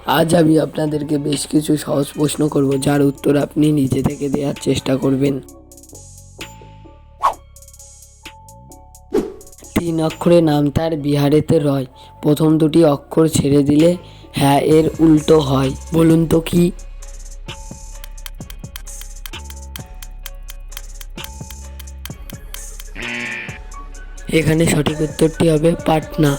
আজ আমি আপনাদেরকে বেশ কিছু সহজ প্রশ্ন করব, যার উত্তর আপনি নিজে থেকে দেওয়ার চেষ্টা করবেন। 3 অক্ষরের নাম তার বিহারেতে রয়। প্রথম দুটি অক্ষর ছেড়ে দিলে হ্যাঁ এর উল্টো হয়, বলুন তো কি? এখানে সঠিক উত্তরটি হবে পাটনা।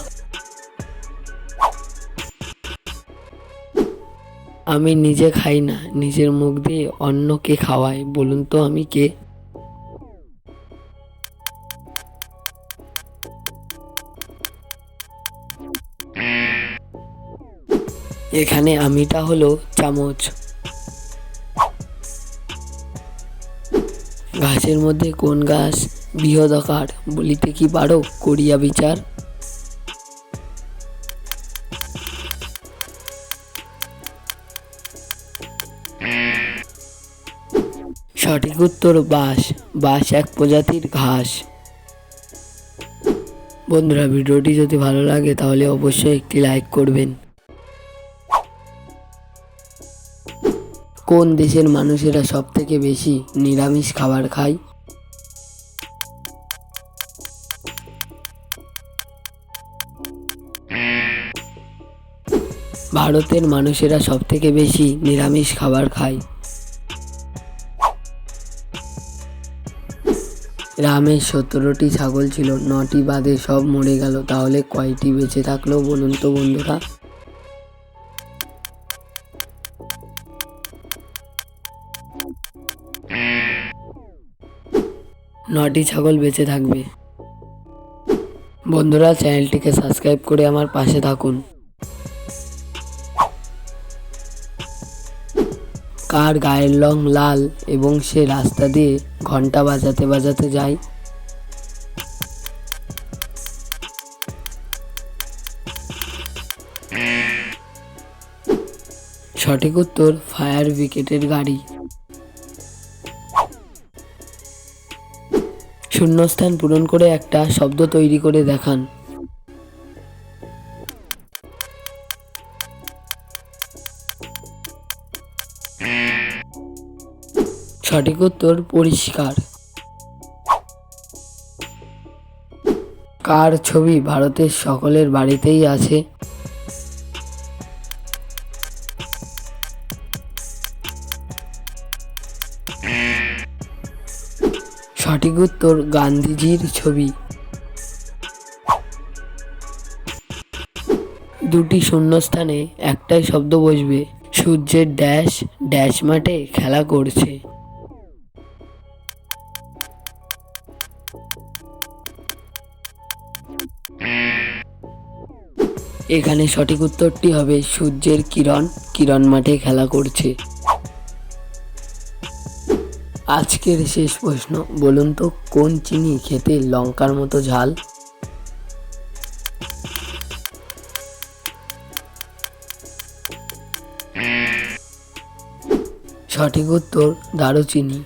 আমি নিজে খাই না, নিজের মুখ দিয়ে অন্যকে খাওয়াই, বলুন তো আমি কে? এখানে আমিটা হলো চামচ। ঘাসের মধ্যে কোন গাছ বৃহদাকার, বলিতে কি পারো? করিয়া বিচার। সঠিক উত্তর বাঁশ। বাঁশ এক প্রজাতির ঘাস। বন্ধুরা, ভিডিওটি যদি ভালো লাগে তাহলে অবশ্যই একটি লাইক করবেন। কোন দেশের মানুষেরা সব থেকে বেশি নিরামিষ খাবার খায়? ভারতের মানুষেরা সব থেকে বেশি নিরামিষ খাবার খায়। রামের 17টি ছাগল ছিল, 9টি বাদে সব মরে গেল, তাহলে কয়টি বেঁচে থাকলো বলুন তো বন্ধুরা? নটি ছাগল বেঁচে থাকবে। বন্ধুরা, চ্যানেলটিকে সাবস্ক্রাইব করে আমার পাশে থাকুন। কার গায়ের রং লাল এবং সে রাস্তা দিয়ে ঘন্টা বাজাতে বাজাতে যায়? সঠিক উত্তর ফায়ার ব্রিগেডের গাড়ি। শূন্যস্থান পূরণ করে একটা শব্দ তৈরি করে দেখান। সঠিক উত্তর পরিষ্কার। কার ছবি ভারতের সকলের বাড়িতেই আছে? সঠিক উত্তর গান্ধীজির ছবি। দুটি শূন্যস্থানে একটাই শব্দ বসবে। সূর্যের ড্যাশ ড্যাশ মাঠে খেলা করছে। এখানে সঠিক উত্তরটি হবে সূর্যের কিরণ কিরণ মাঠে খেলা করছে। আজকের শেষ প্রশ্ন, বলুন তো কোন চিনি খেতে লঙ্কার মতো ঝাল? সঠিক উত্তর দারুচিনি।